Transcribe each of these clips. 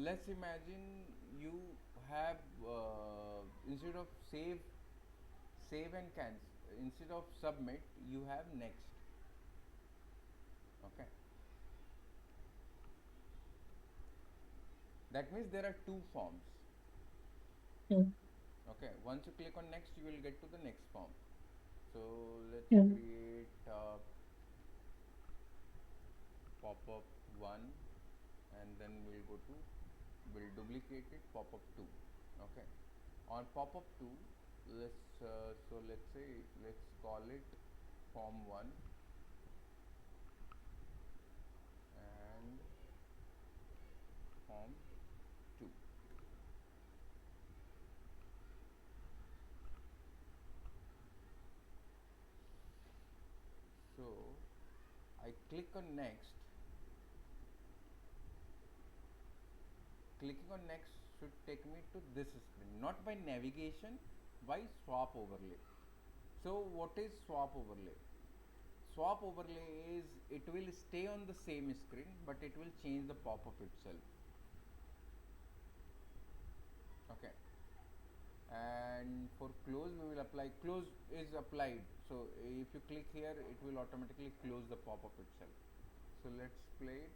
let's imagine you have instead of save and cancel, instead of submit you have next. Okay, that means there are two forms. mm, Okay, once you click on next you will get to the next form. So let's mm, create pop-up 1, and then we'll go to, we'll duplicate it, pop-up 2. Okay, on pop-up 2, let's say, let's call it form 1 and form 2. So I click on next. Clicking on next should take me to this screen, not by navigation, by swap overlay. So what is swap overlay? Swap overlay is, it will stay on the same screen but it will change the pop-up itself. Okay, and for close we will apply, close is applied, so if you click here it will automatically close the pop-up itself. So let's play it.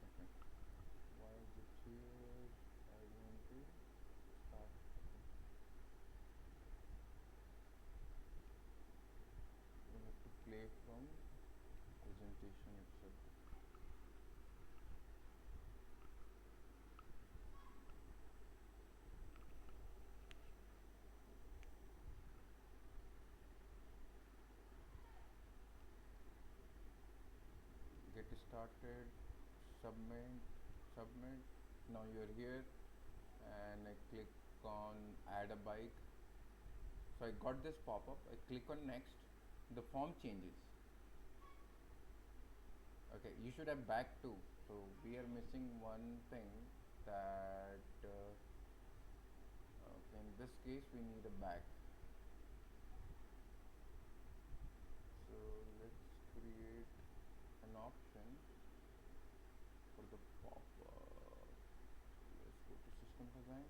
Okay, why is it here? I want to start. We have to play from presentation itself. Get started, submit, submit. Now you're here, and I click on add a bike. So I got this pop-up. I click on next. The form changes. Okay, you should have back too. So we are missing one thing, that okay, in this case we need a back. So let's create an option for the pop-up. Let's go to system design.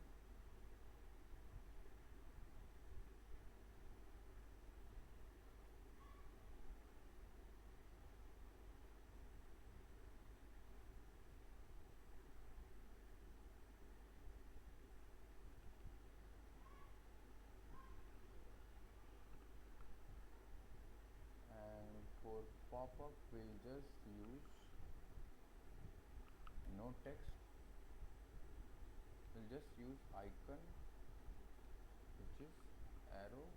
And for pop-up we'll just use no text. We'll just use icon, which is arrow.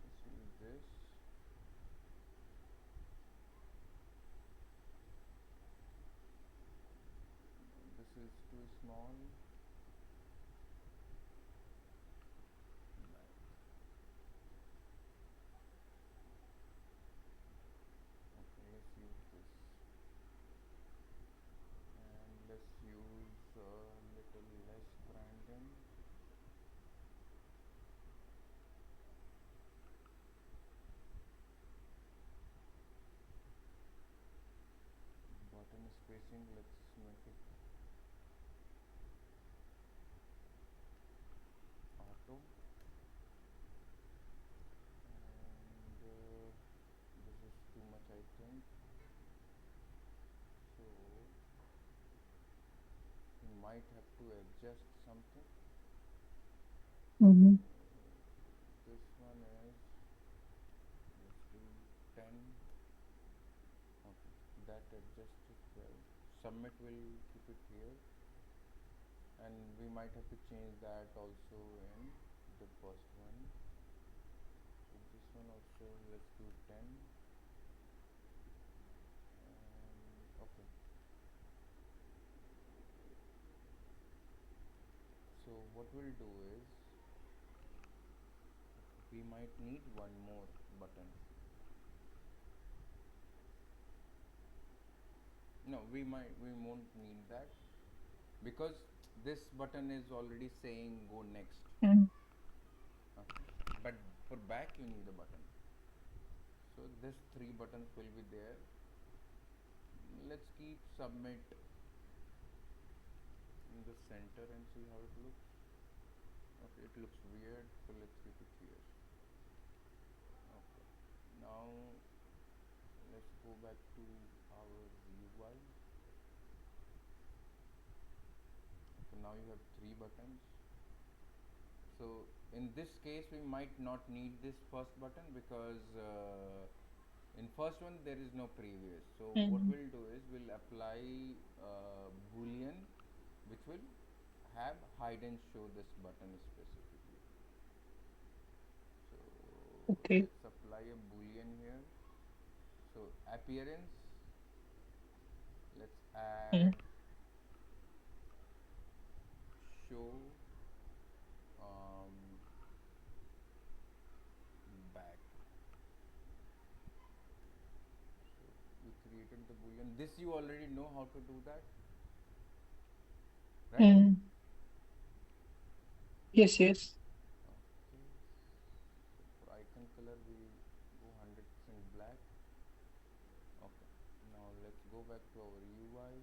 Let's use this. This is too small. Like, okay, let's use this, and let's use a little less branding. Button spacing, let's make it auto, and this is too much I think. So you might have to adjust something. mhm, This one is, let's do 10. Okay, that adjusted well. Submit will keep it here, and we might have to change that also in the first one. So this one also, let's do 10. And okay, so what we'll do is, we might need one more button. No, we won't need that because this button is already saying go next. Mm. Okay. But for back you need a button. So this three buttons will be there. Let's keep submit in the center and see how it looks. Okay, it looks weird, so let's keep it here. Okay. Now let's go back to our UI. Okay, now you have three buttons. So in this case we might not need this first button because in first one there is no previous. So what Mm. we'll do is we'll apply boolean which will have hide and show this button specifically. So Okay. let's apply a boolean here. So appearance, let's Mm. add show um, back. So we created the boolean. This you already know how to do that, right? Mm. Yes, yes. Okay. So for icon color we go 100% black. Okay. Now let's go back to our UI.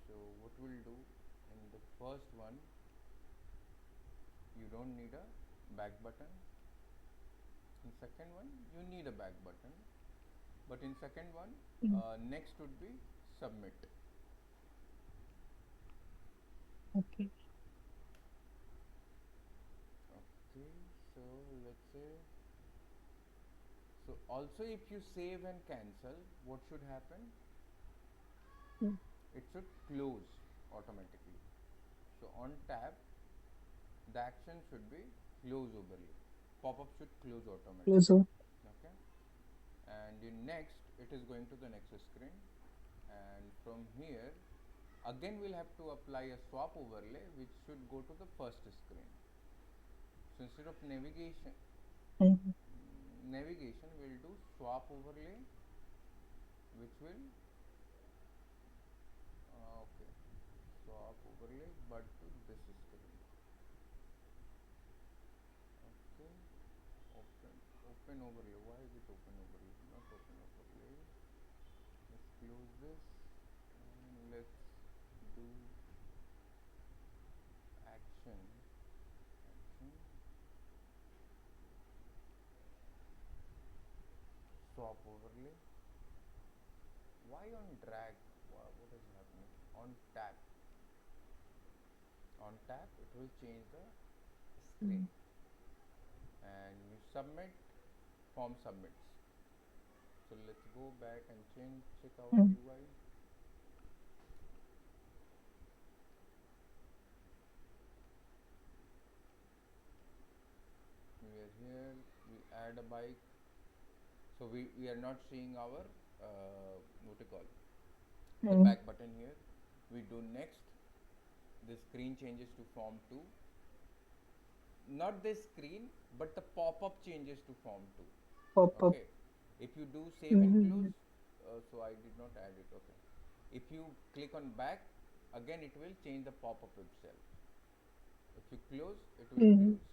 So what we'll do in the first one, you don't need a back button. In second one, you need a back button. But in second one, Mm. next would be submit. Okay. Okay. So let's say, so also if you save and cancel, what should happen? Mm. It should close automatically. So on tab, the action should be close overlay. Pop-up should close automatically. Also. Okay. And in next, it is going to the next screen. And from here, again we'll have to apply a swap overlay which should go to the first screen. So instead of Mm. navigation we'll do swap overlay which will okay, swap overlay but to this screen. Okay, open overlay. Why is it open overlay? Not open overlay. Let's close this and let's do action swap overlay. Why on drag? What is happening? On tap it will change the screen. Mm. And you submit, form submits. So let's go back and check our Mm. UI. We are here, we add a bike. So we are not seeing our what to call the Mm. back button here. We do next, the screen changes to form 2. Not this screen but the pop-up changes to form 2. Pop up. Okay, if you do save and close, Mm. so I did not add it. Okay, if you click on back, again it will change the pop-up itself. If you close, it will Mm. close.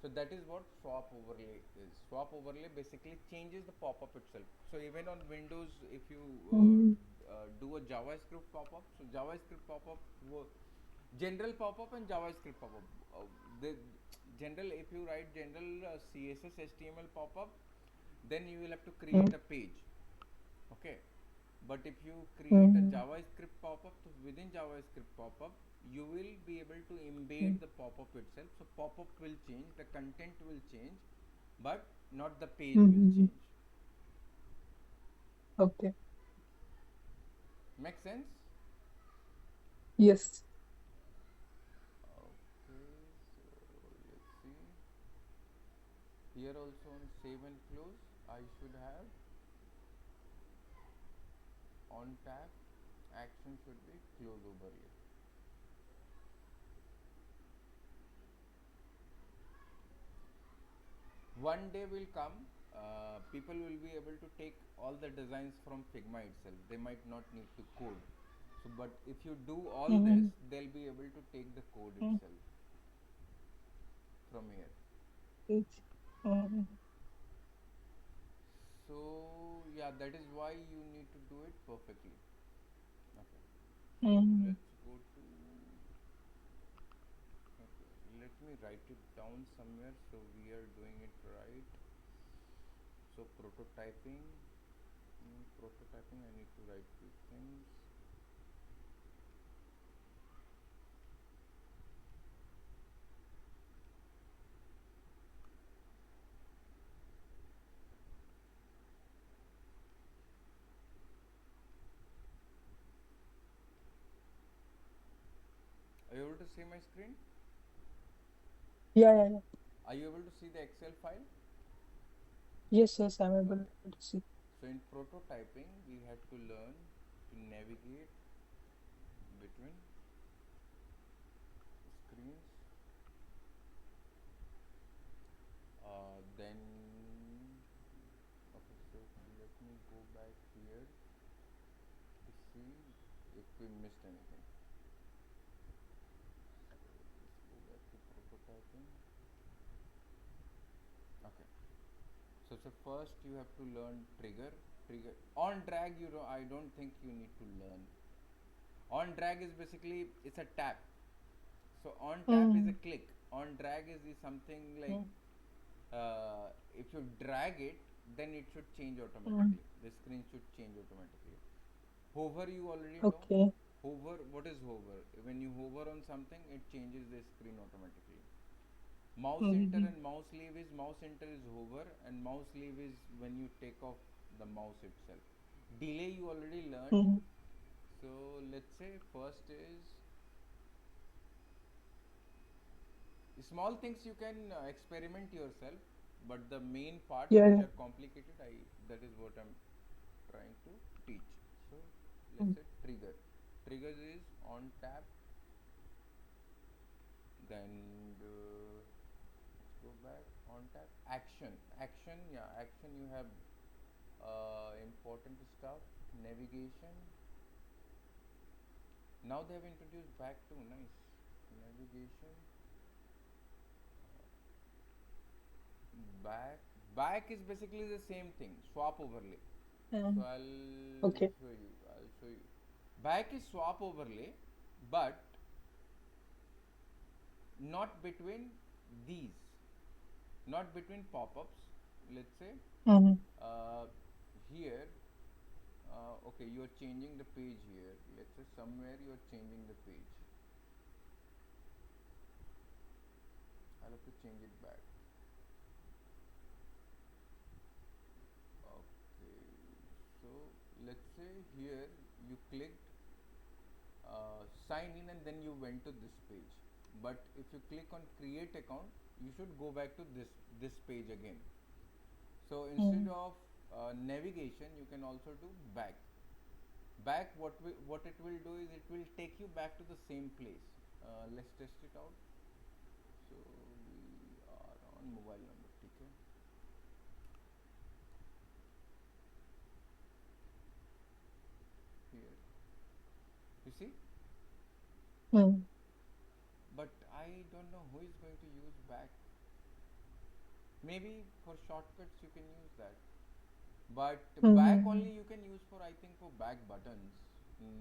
So that is what swap overlay is. Swap overlay basically changes the pop-up itself. So even on Windows, if you Mm. do a JavaScript pop-up, so JavaScript pop-up, general pop-up and JavaScript pop-up. The general, if you write general CSS HTML pop-up, then you will have to create Mm. a page. Okay, but if you create a Mm. JavaScript pop-up, so within JavaScript pop-up you will be able to embed Mm. the pop-up itself. So pop-up will change, the content will change, but not the page will Mm. change. Okay. Make sense? Yes. Okay, so let's see. Here also on save and close, I should have on tab action should be close overlay. One day will come, people will be able to take all the designs from Figma itself. They might not need to code. So, but if you do all this, Mm-hmm. they'll be able to take the code Mm-hmm. itself from here. It's, mm-hmm. So, yeah, that is why you need to do it perfectly. Okay. So, Mm-hmm. let's go to. Okay, let me write it down somewhere so we are doing it right. So, prototyping. Prototyping, I need to write few things. Are you able to see my screen? Yeah, yeah, yeah. Are you able to see the Excel file? Yes, yes, I'm able Okay. to see. So in prototyping, we had to learn to navigate between screens. Then, okay, so let me go back here to see if we missed anything. So let's go back to prototyping. Okay. So first you have to learn trigger. Trigger on drag. You know, I don't think you need to learn. On drag is basically it's a tap. So on tap is a Mm-hmm. click. On drag is something like Mm-hmm. if you drag it, then it should change Mm-hmm. automatically. The screen should change automatically. Hover you already know. Okay. Hover, what is hover? When you hover on something, it changes the screen automatically. Mouse enter Mm-hmm. and mouse leave is mouse enter is hover and mouse leave is when you take off the mouse itself. Delay you already learned. Mm-hmm. So let's say first is small things you can experiment yourself, but the main part Yeah, which yeah. are complicated, I that is what I'm trying to teach. So let's Mm. say trigger. Triggers is on tap, then let's go back on tap. Action, action, yeah, action. You have important stuff. Navigation. Now they have introduced back to nice navigation. Back. Back is basically the same thing. Swap overlay. So I'll Okay. show you. I'll show you. Back is swap overlay, but not between these, not between pop-ups. Let's say Mm-hmm. uh, here. Okay, you are changing the page here. Let's say somewhere you are changing the page. I'll have to change it back. Okay, so let's say here you clicked sign in and then you went to this page. But if you click on create account, you should go back to this page again. So instead Mm-hmm. of navigation, you can also do back. Back, what it will do is it will take you back to the same place. Let's test it out. So we are on mobile number, okay? Here, you see. Mm-hmm. But I don't know who is going to use back. Maybe for shortcuts you can use that. But back Mm-hmm. only you can use for I think for back buttons,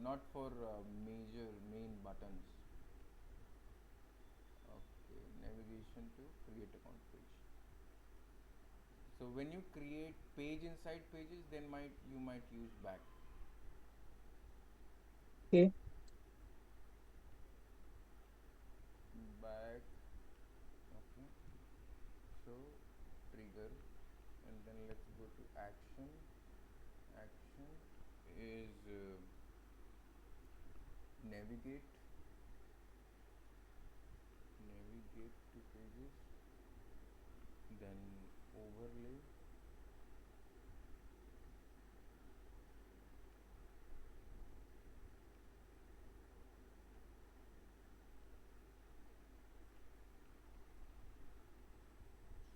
not for major main buttons. Okay, navigation to create account page. So when you create page inside pages, then might you might use back. Okay. Back. Okay. So trigger, and then let's go to action. Action is navigate. Navigate to pages. Then overlay.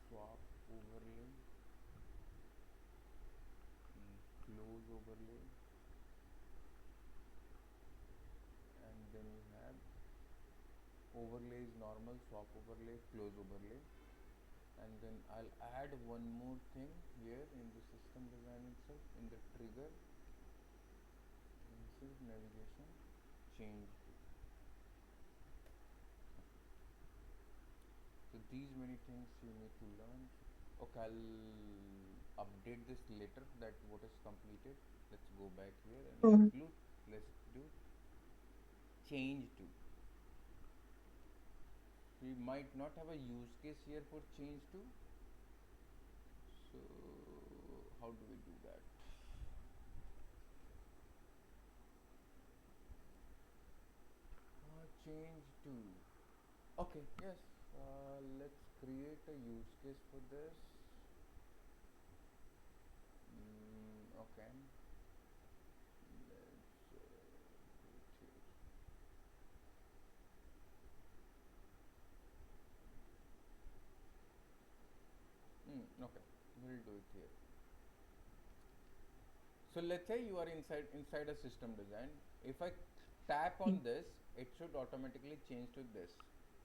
Swap overlay. overlay is normal, swap overlay, close overlay, and then I'll add one more thing here in the system design itself in the trigger. This is navigation change. So these many things you need to learn. Okay, I'll update this later that what is completed. Let's go back here and Mm-hmm. let's do change to. We might not have a use case here for change to. So how do we do that? Change to. Okay, yes. Let's create a use case for this. Okay. Let's do it here. Okay, we'll do it here. So let's say you are inside a system design. If I tap on this, it should automatically change to this.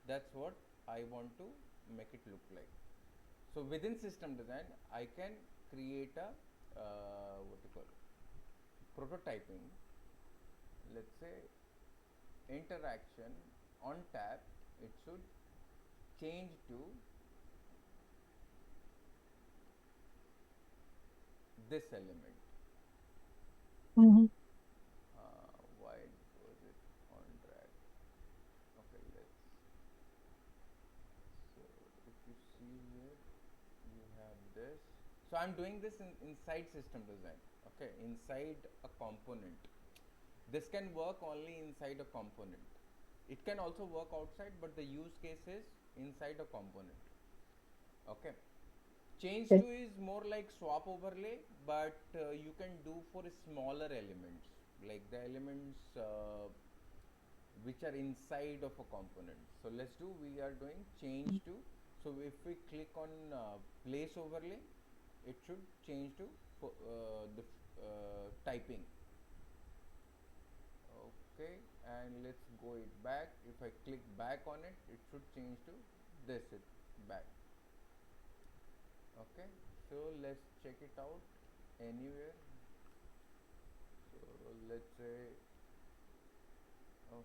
That's what I want to make it look like. So within system design, I can create a what you call prototyping. Let's say interaction on tap. It should change to this element. Mm-hmm. Why was it on drag? Okay, let's. So if you see here, you have this. So I'm doing this inside system design. Okay, inside a component. This can work only inside a component. It can also work outside, but the use case is inside a component. Okay. Change to Okay. is more like swap overlay, but you can do for smaller elements, like the elements which are inside of a component. So let's do, we are doing change to. So if we click on place overlay, it should change to the typing. Okay, and let's go it back. If I click back on it, it should change to this it back. Okay, so let's check it out anywhere. So let's say, oh,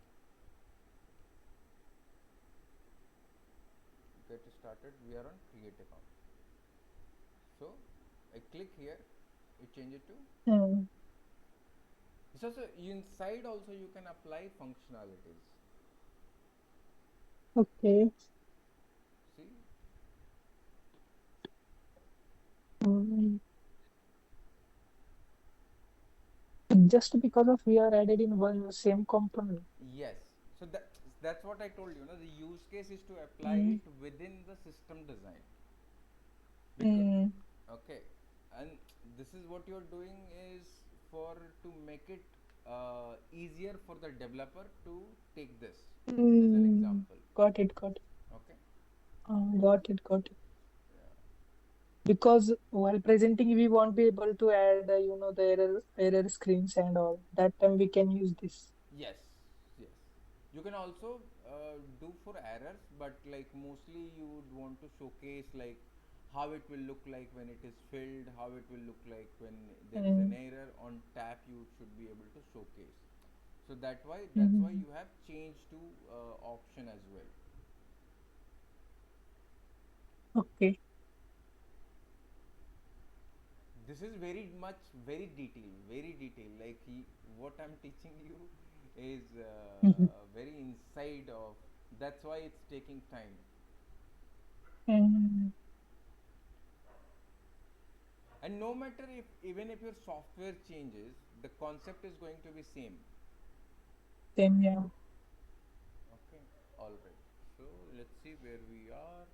get started. We are on create account. So I click here, it changes to. Mm. So inside also you can apply functionalities. Okay. See, Mm. Just because of we are added in one same component. yes. So that's what I told you. No, the use case is to apply Mm. it within the system design. Because Mm. okay, and this is what you're doing is for to make it easier for the developer to take this as an Mm. example. Got it. Got it. Okay. Got it. Got it. Yeah. Because while presenting, we won't be able to add, the error screens and all. That time we can use this. Yes, yes. You can also do for errors, but like mostly you would want to showcase like how it will look like when it is filled, how it will look like when there is an Mm. error on tap. You should be able to showcase. So that's why Mm-hmm. you have change to option as well. Okay. This is very detailed. Like what I'm teaching you is Mm-hmm. very inside of. That's why it's taking time. Mm. And no matter if even if your software changes, the concept is going to be same. Then yeah. Okay, all right. So let's see where we are.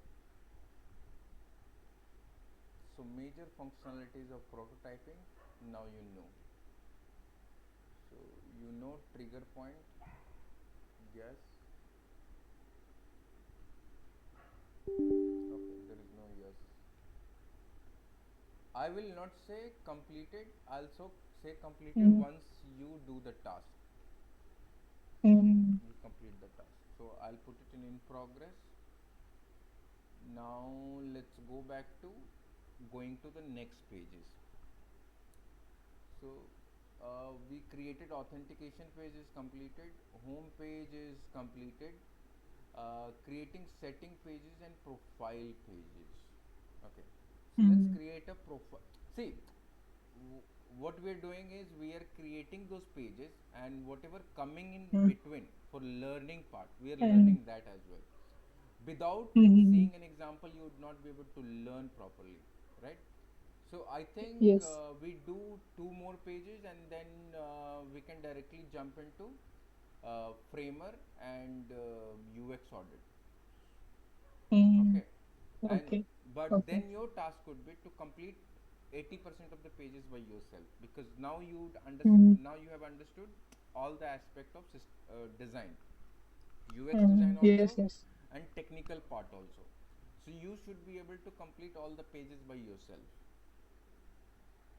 So major functionalities of prototyping. Now you know. So you know trigger point. Yes. Okay, there is no yes. I will not say completed. I'll also say completed Mm. once you do the task. Mm. You complete the task. So I'll put it in progress. Now let's go back to going to the next pages. So we created authentication page is completed, home page is completed, creating setting pages and profile pages. Okay, so let's Mm-hmm. create a profile. See, what we are doing is we are creating those pages, and whatever coming in Mm-hmm. between for learning part, we are And learning that as well. Without mm-hmm. seeing an example, you would not be able to learn properly, right? So I think Yes. we do two more pages, and then we can directly jump into framer and UX audit. Mm-hmm. Okay, and Okay. but Okay. then your task would be to complete 80% of the pages by yourself, because now Mm-hmm. now you have understood all the aspect of design, UX Mm-hmm. design Yes. also, Yes. and technical part also. So you should be able to complete all the pages by yourself.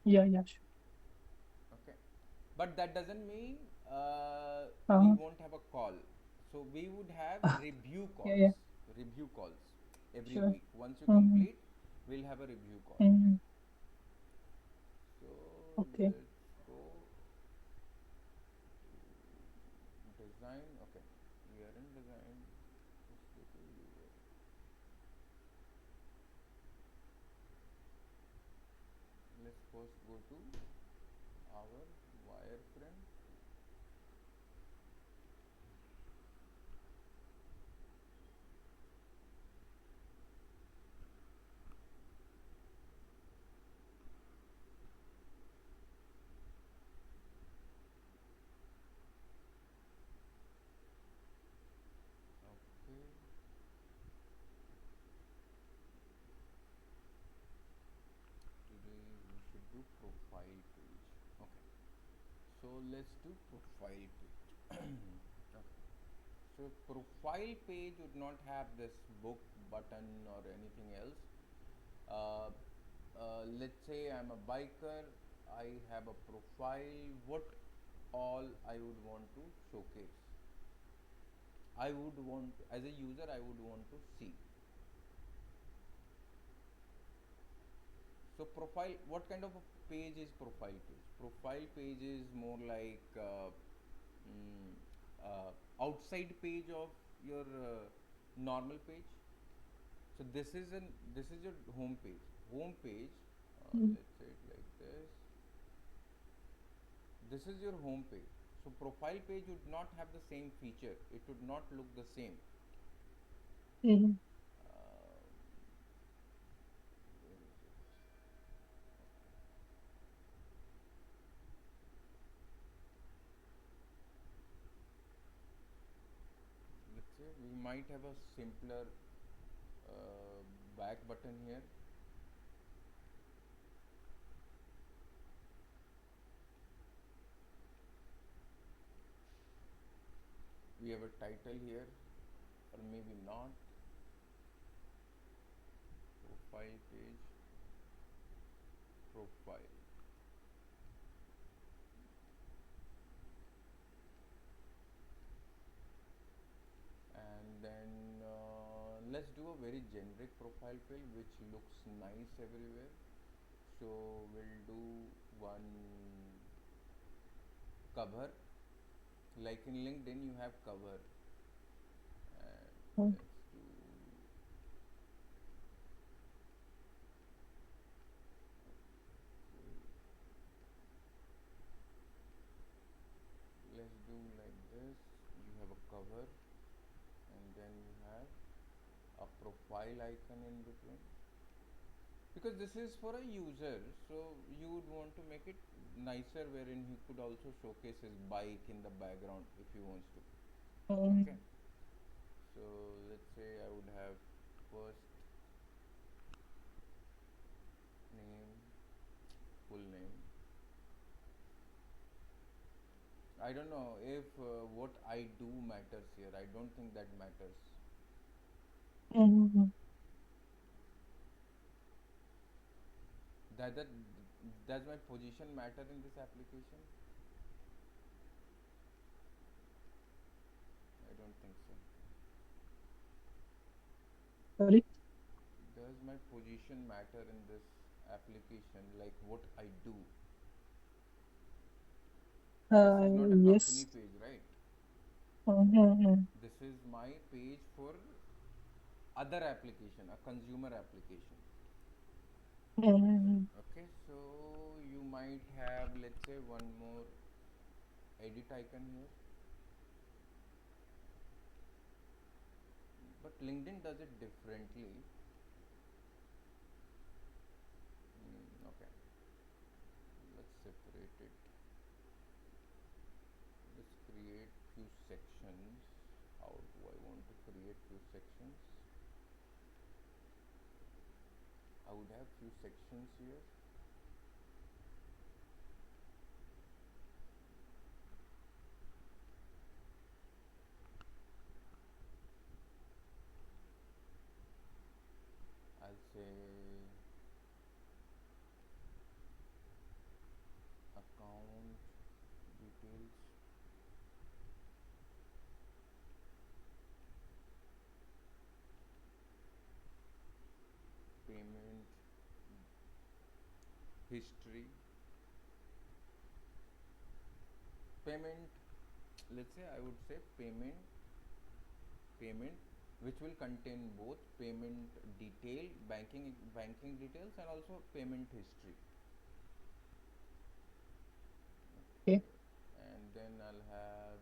Yeah. Yeah. Sure. Okay, but that doesn't mean we Uh-huh. won't have a call. So we would have review Yeah. calls, Yeah. review calls every Sure. week. Once you Mm-hmm. complete, we'll have a review call. Mm-hmm. So Okay. let's go design. Okay, we are in design. Let's go to let's first go to our wireframe. Okay, today we should do profile page. Okay, so let's do profile page. Okay. So profile page would not have this book button or anything else. Uh, let's say I'm a biker, I have a profile, what all I would want to showcase. I would want, as a user, I would want to see. So profile, what kind of a page is profile page? Profile page is more like mm, outside page of your normal page. So this is your home page. Home page. Mm-hmm. Let's say it like this. This is your home page. So profile page would not have the same feature. It would not look the same. Mm-hmm. Uh, where is it? Let's say we might have a simpler back button here. We have a title here, or maybe not. Profile page, profile. And then let's do a very generic profile page which looks nice everywhere. So we'll do one cover, like in LinkedIn you have cover, and Okay. let's do let's do like this. You have a cover, and then you have a profile icon in between, because this is for a user, so you would want to make it nicer, wherein he could also showcase his bike in the background if he wants to. Okay, Mm-hmm. so let's say I would have first name, full name. I don't know if what I do matters here. I don't think that matters. Mm-hmm. That, that does my position matter in this application? I don't think so. Sorry. Does my position matter in this application, like what I do? This is not a company Yes. page, right? Mm-hmm. This is my page for other application, a consumer application. Mm-hmm. Okay, so you might have, let's say, one more edit icon here, but LinkedIn does it differently. Okay, let's separate it. Let's create few sections. How do I want to create few sections? I would have few sections here. I'll say account details, payment history, payment. Let's say I would say payment, which will contain both payment detail, banking details, and also payment history. Okay, Okay. and then I'll have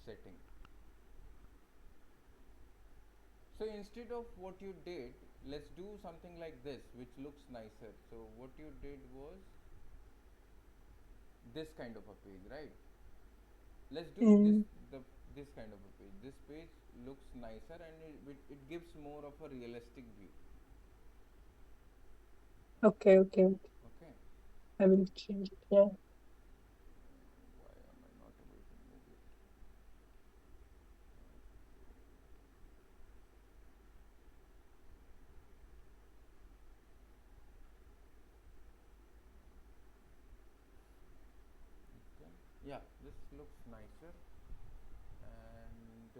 setting. So instead of what you did, let's do something like this, which looks nicer. So what you did was this kind of a page, right? Let's do Mm. this kind of a page. This page looks nicer and it gives more of a realistic view. Okay. Okay. Okay. Okay. I will change it. Yeah. Why am I not able to move it? Okay. Yeah, this looks nicer. And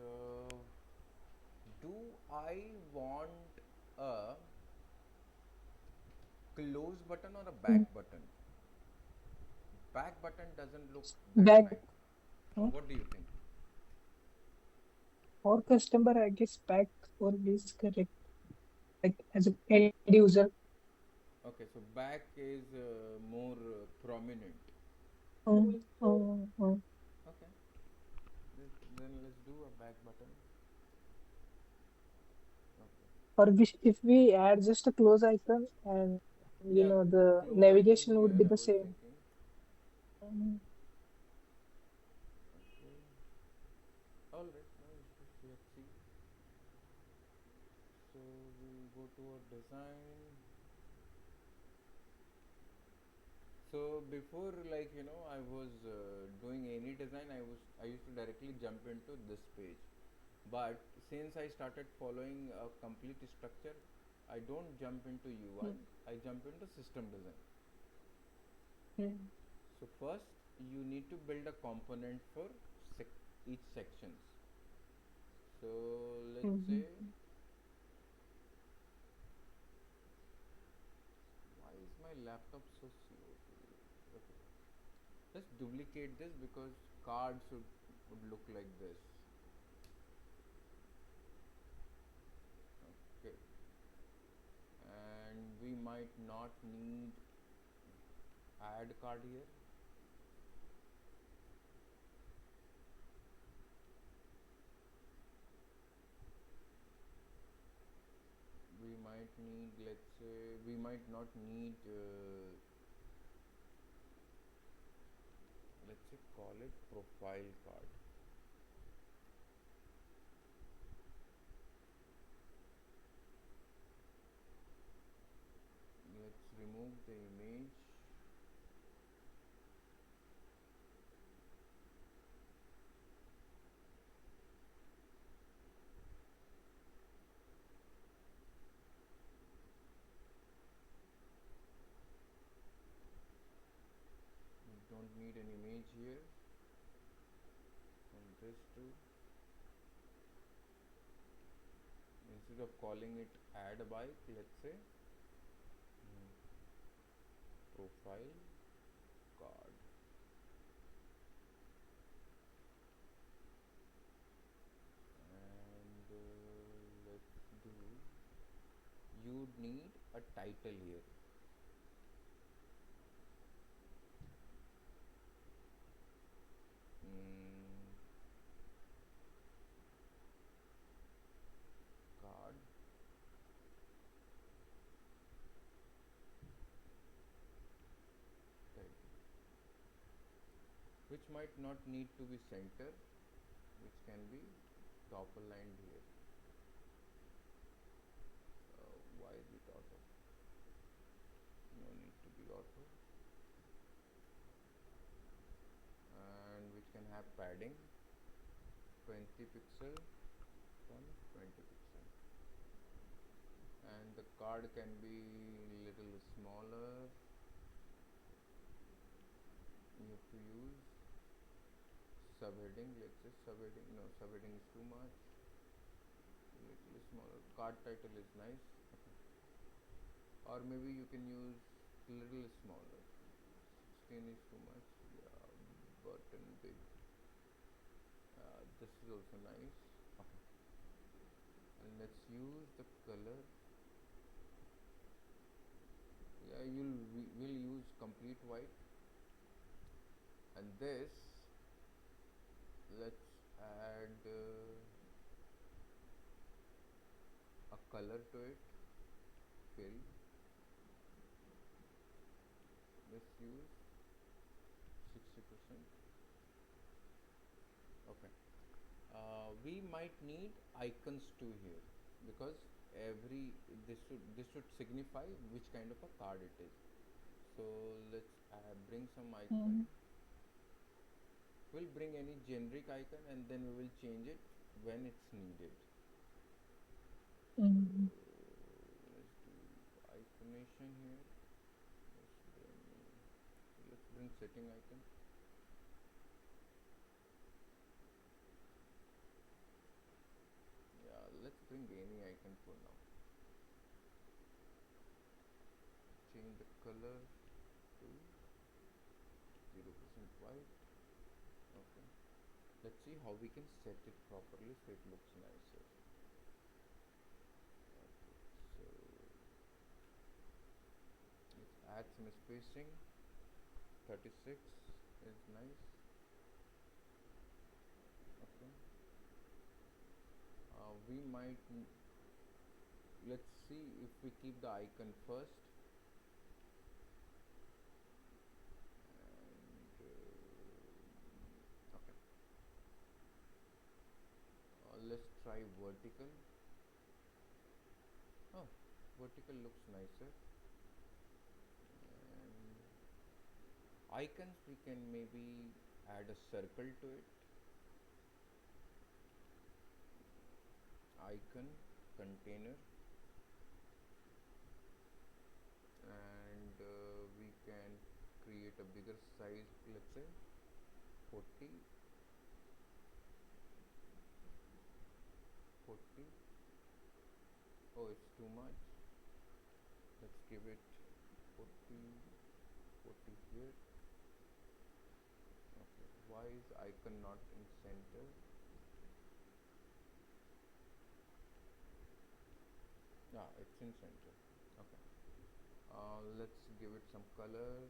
do I want a close button or a Mm. back button? Back button doesn't look that Back. nice. Mm. What do you think? For customer, I guess back for is correct. Like as a end user. Okay, so back is more prominent. Mm. Okay, then let's do a back button. Okay. Or if we add just a close icon and Yeah, the close icon navigation would here be I the was same. thinking. Mm. Okay. All right. No issues. Let's see. So we'll go to our design. So before, like I was doing any design, I used to directly jump into this page. But since I started following a complete structure, I don't jump into UI. Mm. I jump into system design. Mm. So first, you need to build a component for each sections. So let's say, Mhm. why is my laptop so slow? Okay, let's duplicate this because cards would look like this. Okay, and we might not need add card here. We might need, let's say, we might not need, let's say, call it profile card. Let's remove the image. We don't need an image here. And this too. instead of calling it add bike, let's say profile card. And let's do, you need a title here. Card title, which might not need to be center, which can be top aligned here. Why is it auto? No need to be auto. And which can have padding 20 pixel from 20 pixel, and the card can be little smaller. You have to use subheading, let's say subheading, no, subheading is too much, little smaller. Card title is nice. Okay. Or maybe you can use little smaller, 16 is too much. Yeah, button big. This is also nice. Okay. And let's use the color. Yeah, will use complete white. And this, let's add a color to it. Fill. Let's use 60%. Okay. We might need icons too here, because every, this should signify which kind of a card it is. So let's bring some icon. Mm, We'll bring any generic icon and then we will change it when it's needed. mm, Let's do iconation here. Let's bring setting icon. Yeah, let's bring any icon for now. Change the color to 0% white. Okay. Let's see how we can set it properly so it looks nicer. Okay, so let's add some spacing. 36 is nice. Okay. We might, let's see if we keep the icon first. And okay. Let's try vertical. Oh, vertical looks nicer. And icons, we can maybe add a circle to it. Icon container, and we can create a bigger size, let's say 40. Oh, it's too much. Let's give it 40 here. Okay. Why is icon not in center? Yeah, it's in center. Okay. Let's give it some color,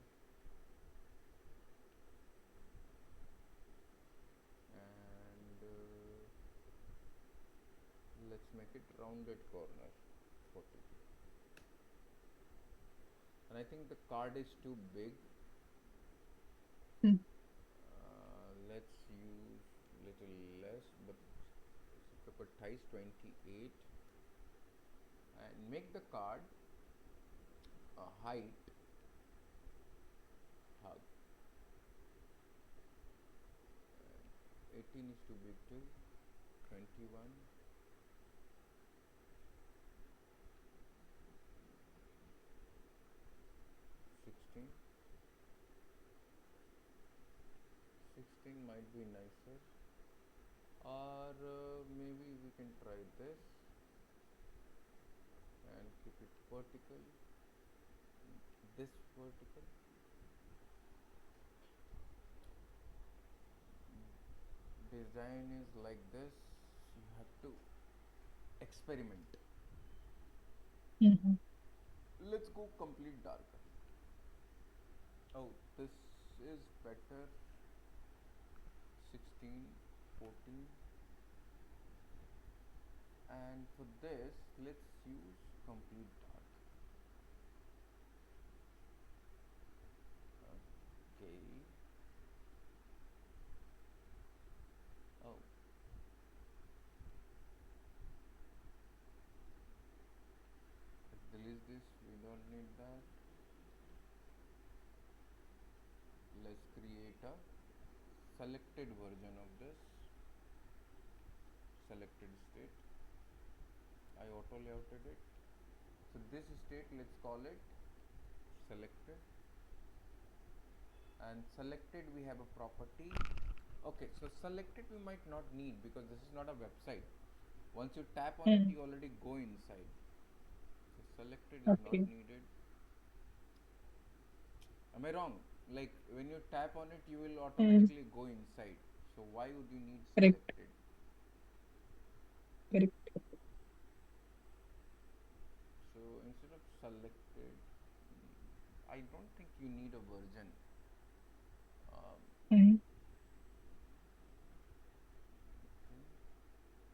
and let's make it rounded corner 40. And I think the card is too big. mm, Let's use little less, but size 28, and make the card height hug. 18 is too big too. 21. 16. 16 might be nicer. Or maybe we can try this. and keep it vertical, this vertical. Design is like this, you have to experiment. Mm-hmm. Let's go complete darker. Oh, this is better. 16, 14. And for this, let's use complete dark. Okay. Oh, let's delete this. We don't need that. Let's create a selected version of this. Selected state. I auto layouted it. So this state, let's call it selected. And selected, we have a property. Okay, so selected we might not need because this is not a website. Once you tap on it, Mm. you already go inside. So selected is not Okay. needed. Am I wrong? Like when you tap on it, you will Mm. automatically go inside. So why would you need Correct. selected? Correct. So instead of selected, I don't think you need a version. Um, Mm.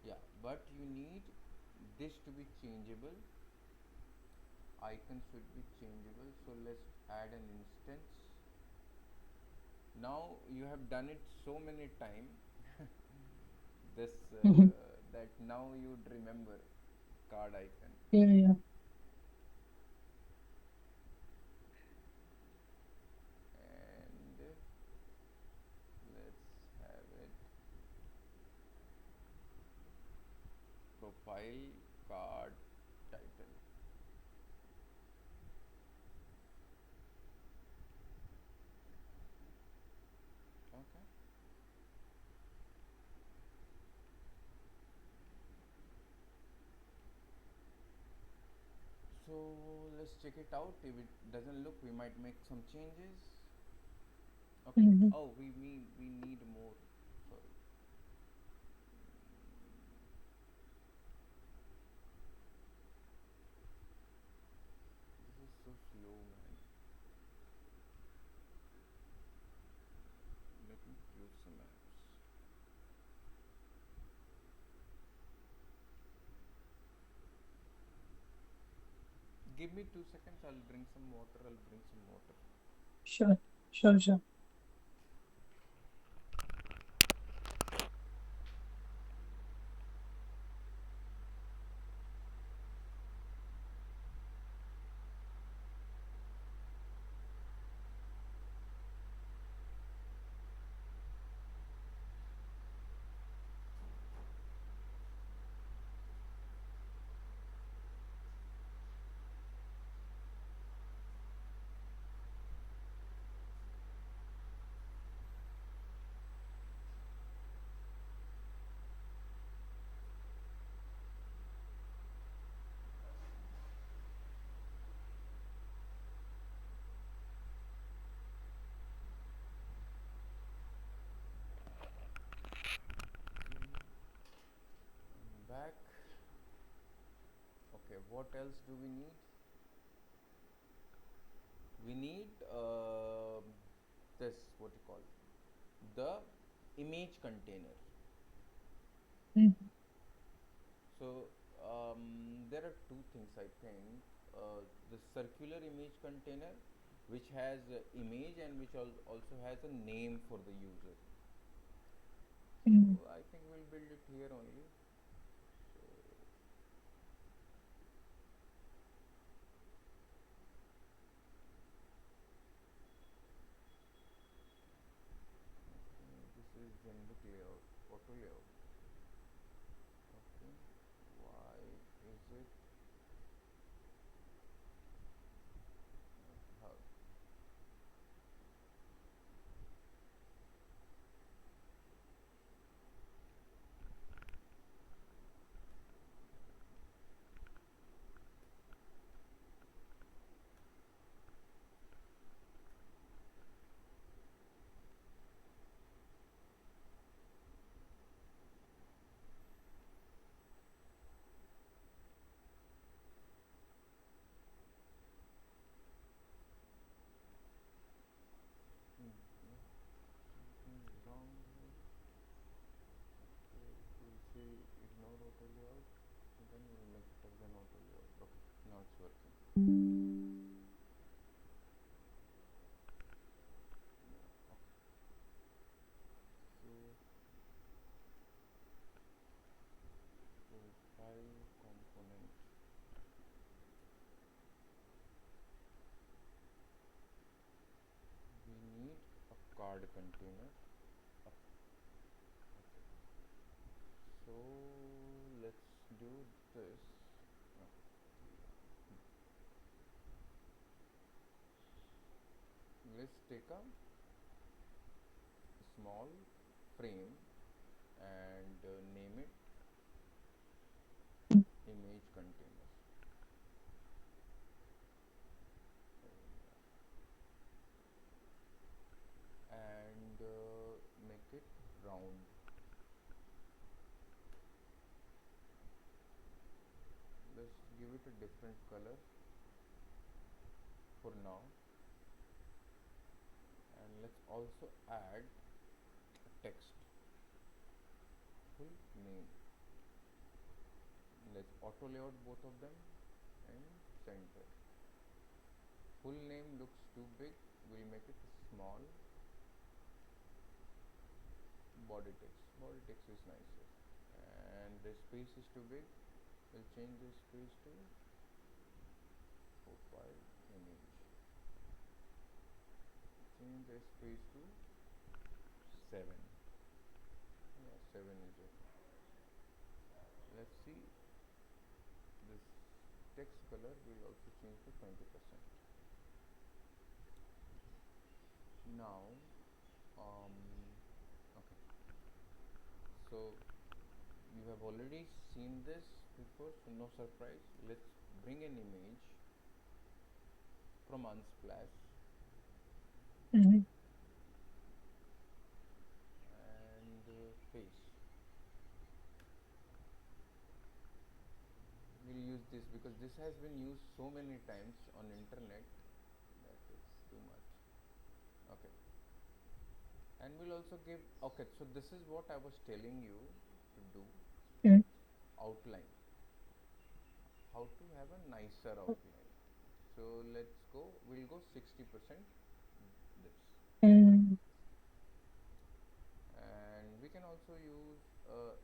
yeah, but you need this to be changeable. Icons should be changeable. So let's add an instance. Now you have done it so many times this Mm-hmm. that now you'd remember card icon. Yeah, yeah. And let's have it profile card title. Okay, so let's check it out. If it doesn't look, we might make some changes. Okay. Mm-hmm. Oh, we need more. Sorry. This is so slow, man. Let me close some apps. Give me 2 seconds. I'll bring some water. I'll bring some water. Sure. Sure, sure. I'm back. Okay. What else do we need? We need this, what you call, the image container. Mm-hmm. So there are two things I think. The circular image container, which has image and which also has a name for the user. So Mm-hmm. I think we'll build it here only. So this is generic layout, auto layout. Okay, why is it how? auto layout, and then we'll make it as an auto layout. Okay, now it's working. Yeah, okay. So profile component, we need a card container. Okay, so let's do this. uh, let's take a small frame and name it image container. And make it round. Let's give it a different color for now, and let's also add a text, full name. Let's auto layout both of them and center. Full name looks too big, we'll make it small. Body text is nicer, and the space is too big, we'll change the space to profile image. Change the space to 7. Yeah, 7 is okay. Let's see, this text color will also change to 20%. Now um, okay, so you have already seen this before, so no surprise. Let's bring an image from Unsplash Mhm. and paste. We'll use this because this has been used so many times on internet that it's too much. Okay, and we'll also give, okay, so this is what I was telling you to do. Mhm. Outline, how to have a nicer outline. So let's go, we'll go 60% this, Mhm. and we can also use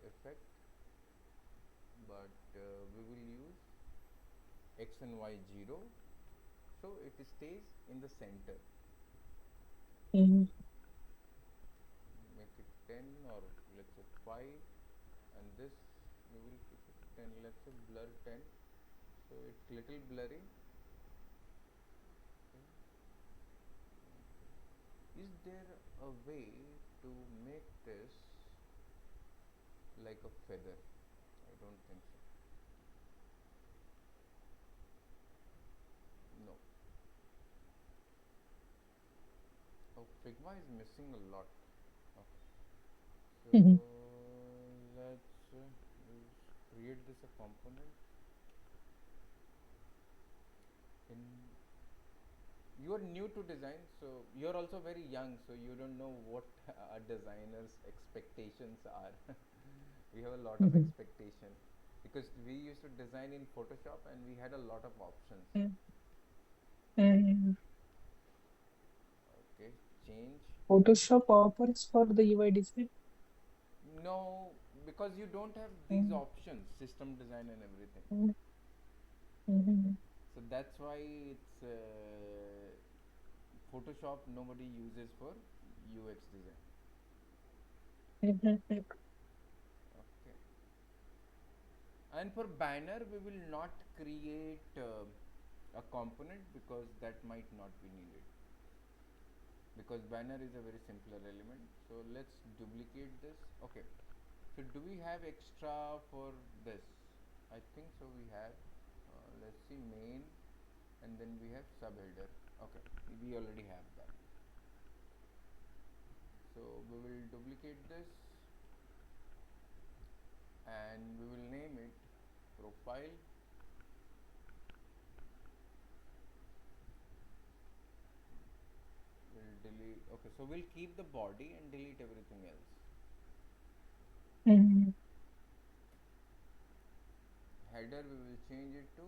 effect, but we will use x and y 0, so it stays in the center. Mhm. Make it 10, or let's say 5, and this we will keep it 10. Let's say blur 10, so it's little blurry. Okay. Is there a way to make this like a feather? I don't think so. No. Oh, Figma is missing a lot. Okay. So Mhm. let's create this a component. In, you are new to design, so you're also very young, so you don't know what a designer's expectations are. We have a lot of Mhm. expectation because we used to design in Photoshop and we had a lot of options. Mhm. Mhm. Okay, change. Photoshop offers for the UI design. No, because you don't have these Mhm. options, system design and everything. Mhm. Mhm. So that's why it's Photoshop nobody uses for UX design. Mhm. Okay. And for banner, we will not create a component because that might not be needed. Because banner is a very simpler element. So let's duplicate this. Okay. So do we have extra for this? I think so we have. Let's see, main, and then we have subheader. Okay, we already have that. So we will duplicate this and we will name it profile. We'll delete, okay, so we'll keep the body and delete everything else. Mhm. header we will change it to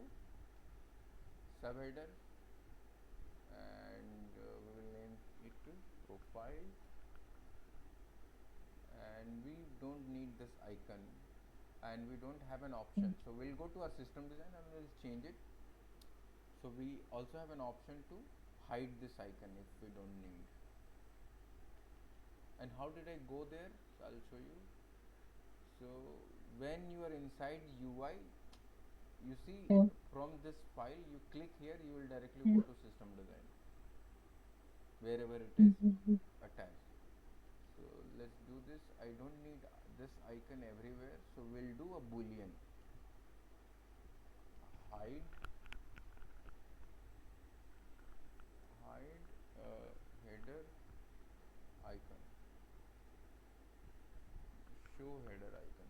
subheader, and we will name it to profile, and we don't need this icon, and we don't have an option, so we'll go to our system design and we'll change it. So we also have an option to hide this icon if we don't need. And how did I go there? So I'll show you. So when you are inside UI, you see mm, from this file, you click here, you will directly go mm, to system design wherever it is mm, attached. So let's do this. I don't need this icon everywhere, so we'll do a boolean hide hide header icon, show header icon.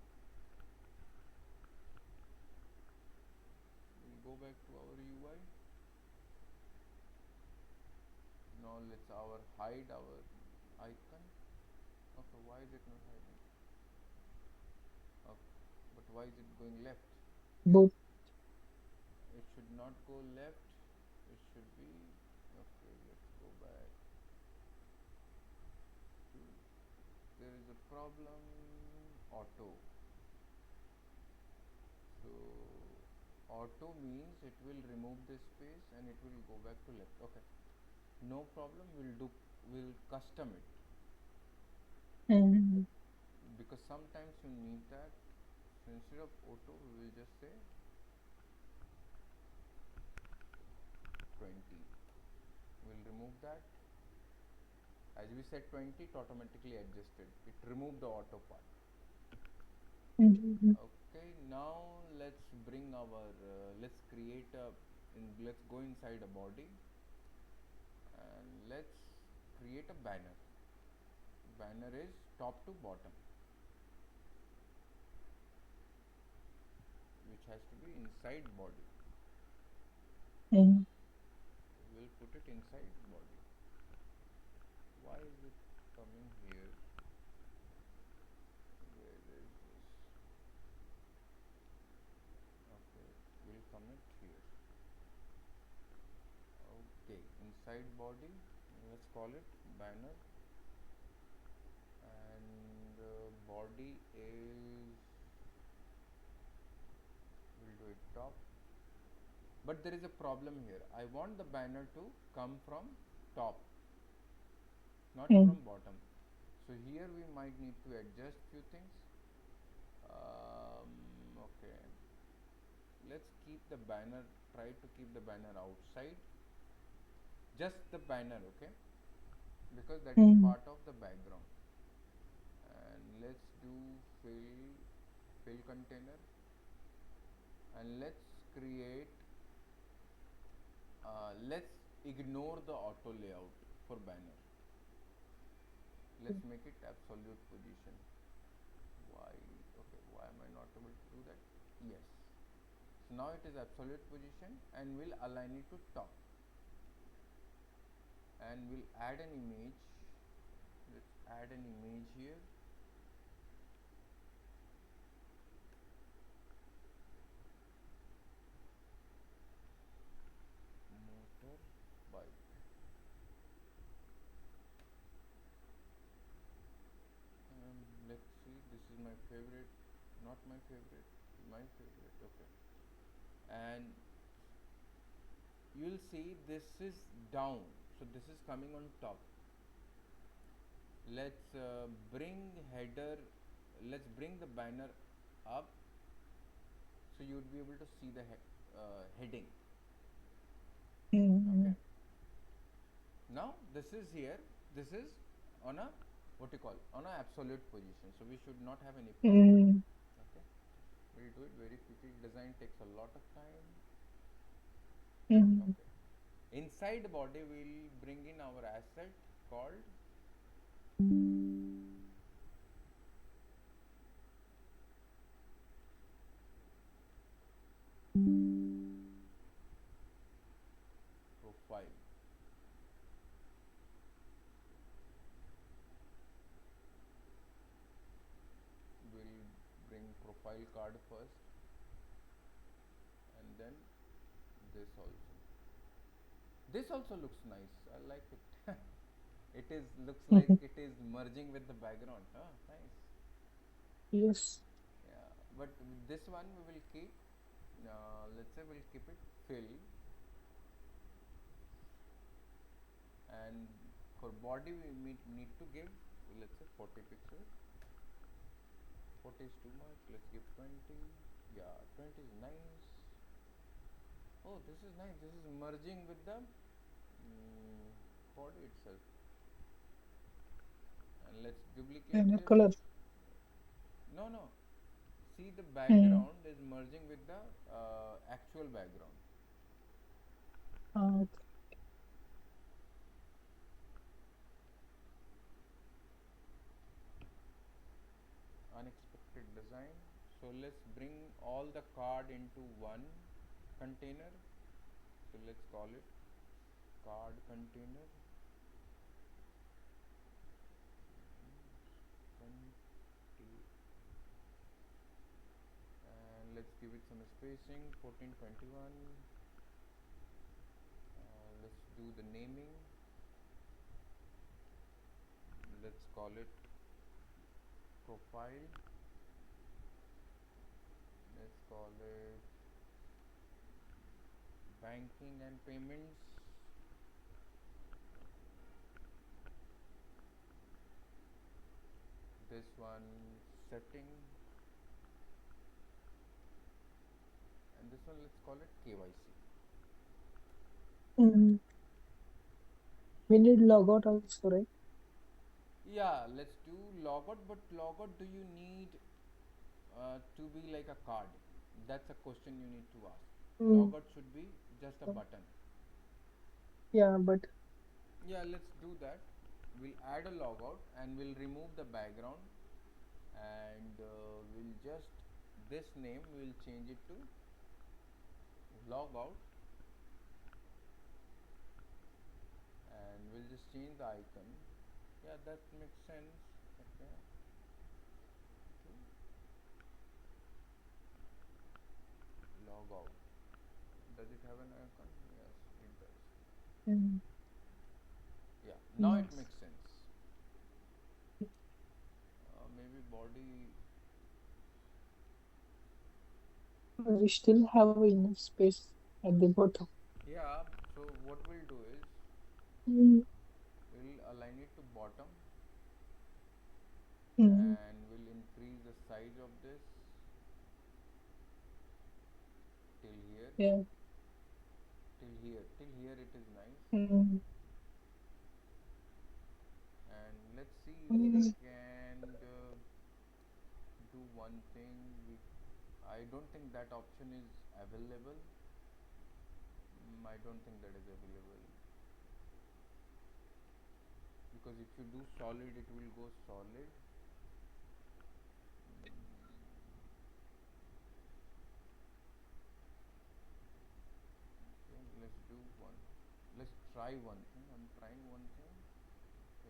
We'll go back to our UI. Now let's hide our icon. Okay, why is it not hiding? Okay, but why is it going left? both. It should not go left. It should be okay. Let's go back to, there is a problem, auto. So auto means it will remove this space and it will go back to left. Okay, no problem. We'll custom it, Mm, because sometimes you need that. So instead of auto, we will just say 20. We'll remove that. As we said 20, it automatically adjusted. It removed the auto part. mm, Okay, now let's bring our let's create a let's go inside a body and let's create a banner. Banner is top to bottom, which has to be inside body. mm, We'll put it inside body. Why is it coming here? Where is this? Okay, we'll commit here. Okay, inside body, let's call it banner, and body is, we'll do it top. But there is a problem here. I want the banner to come from top, not mm, from bottom. So here we might need to adjust few things. Okay, let's keep the banner, try to keep the banner outside, just the banner, okay, because that is mm, part of the background. And let's do fill container, and let's create let's ignore the auto layout for banner. Let's make it absolute position. Why? Okay, why am I not able to do that? Yes. So now it is absolute position, and we'll align it to top, and we'll add an image. Let's add an image here. Motorbike. Let's see, this is my favorite, not my favorite, my favorite. Okay, and you'll see this is down, so this is coming on top. Let's bring header, let's bring the banner up, so you would be able to see the heading. Okay, mm, now this is here, this is on a, what you call, on a absolute position, so we should not have any problem. mm, Okay, we'll do it very quickly. Design takes a lot of time. mm, Okay, inside body we'll bring in our asset called profile. We'll bring profile card first. then this also. This also looks nice. I like it. It is looks like it is merging with the background. Huh? Nice. Yes. Yeah. But with this one we will keep. Let's say we'll keep it fill, and for body we need to give, let's say 40 pixels. 40 is too much. Let's give 20. Yeah, 20 is nice. Oh, this is nice. This is merging with the body itself. And let's duplicate Banner this. color. No, no. See, the Mm. background is merging with the actual background. Uh, Unexpected design. So let's bring all the card into one container. So let's call it card container. 20, and let's give it some spacing, 1421. Let's do the naming. Let's call it profile. Let's call it banking and payments. This one setting, and this one let's call it KYC. mm. We need logout also, right? Yeah, let's do logout, but logout do you need to be like a card? That's a question you need to ask. Mm. Logout should be just a button. Yeah, but Yeah, let's do that. We'll add a logout and we'll remove the background, and we'll just, this name we'll change it to logout, and we'll just change the icon. Yeah, that makes sense. Okay. Okay. Logout. Does it have an icon? Yes, it does. mm, Yeah, now it yes. makes sense. Maybe body. We still have enough space at the bottom. Yeah, so what we'll do is Mm. we'll align it to bottom, Mm. and we'll increase the size of this till here. Yeah. Till here it is nice. Mm. And let's see if we Mm. can do one thing. I don't think that option is available. I don't think that is available, because if you do solid it will go solid. Okay, let's do one. Let's try one thing. I'm trying one thing.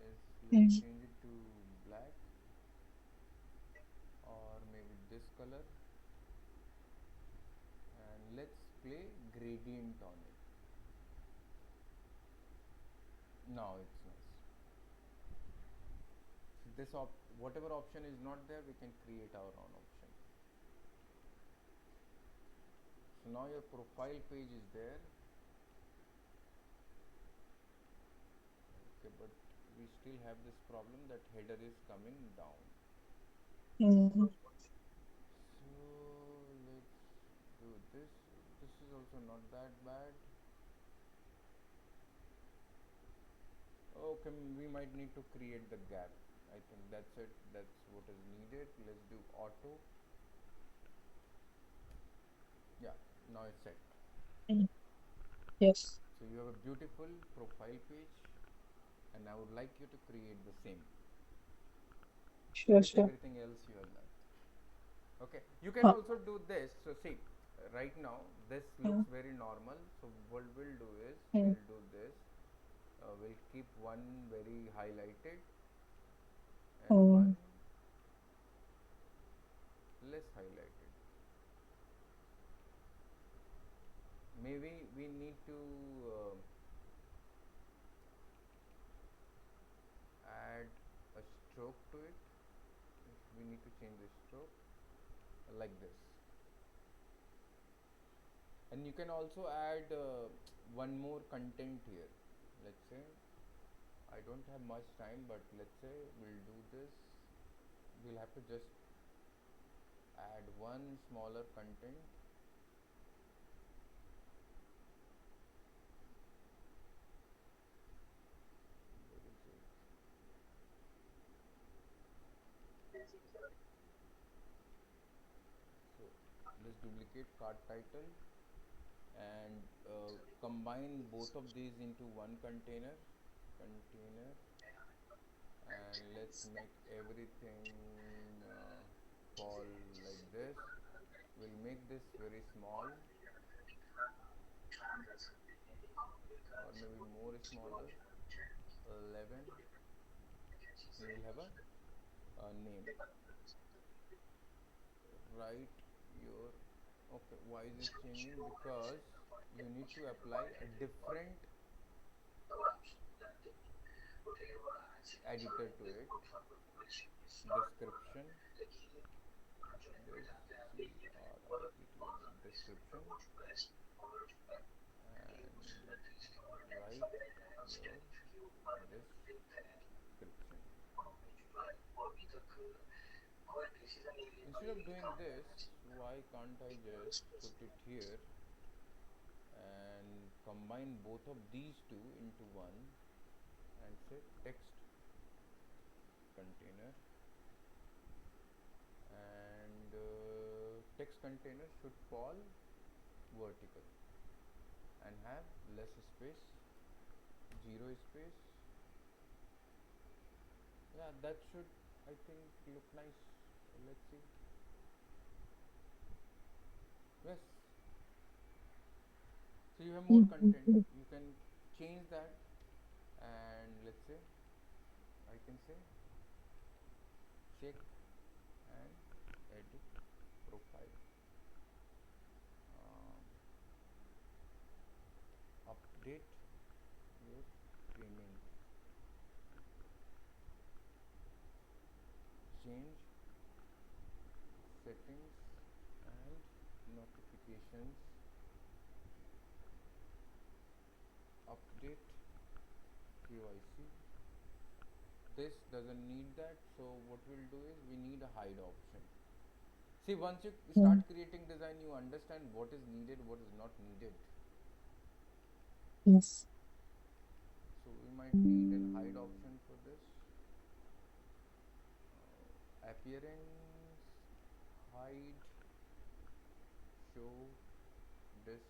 Is let's Mm. change it to black, or maybe this color, and let's play gradient on it. Now it's nice. So this whatever option is not there, we can create our own option. So now your profile page is there. Okay, but we still have this problem that header is coming down. Mm. So let's do this. This is also not that bad. Okay, we might need to create the gap. I think that's it. That's what is needed. Let's do auto. Yeah, now it's set. Mm. Yes. So you have a beautiful profile page, and I would like you to create the same Sure, with sure. everything else you have done. Okay, you can Uh, also do this. So see, right now this looks mm. very normal. So what we'll do is Mm. we'll do this. We'll keep one very highlighted and one Mm. less highlighted. maybe we need to add a stroke to it. We need to change the stroke like this. And you can also add one more content here. Let's say I don't have much time, but let's say we'll do this. We'll have to just add one smaller content. Where is it? So let's duplicate card title and combine both of these into one container, and let's make everything fall like this. We'll make this very small, or maybe more smaller, 11, and we'll have a name. Write your, okay, why is it changing? Because you need to apply a different editor to it. Description, this description, and write your description. Instead of doing this, why can't I just put it here and combine both of these two into one and say text container, and text container should fall vertical and have less space, 0 space. Yeah, that should, I think, look nice. Let's see. Yes, so you have more content, Mhm. you can change that. And let's say I can say check and edit profile, um, update your payment, change settings and notifications, update KYC. This doesn't need that, so what we'll do is we need a hide option. See, once you start Mm. creating design, you understand what is needed, what is not needed. Yes. So we might need an hide option for this. Appearance, hide, show this.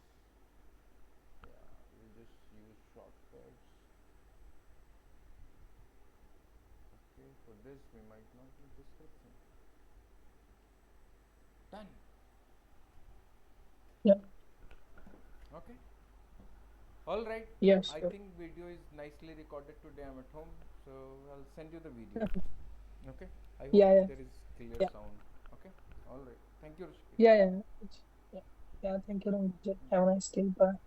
Yeah, we'll just use shortcuts. Okay, for this we might not need description. Done. Yeah. Okay. All right. Yeah. I Sure. think video is nicely recorded today. I'm at home, so I'll send you the video. Okay. I hope Yeah. Yeah. there is clear Yeah. sound. Okay. All right. Thank you, Rishikesh. Yeah. Yeah. Yeah. Yeah. Thank you, Ranjan. Have a nice day. Bye.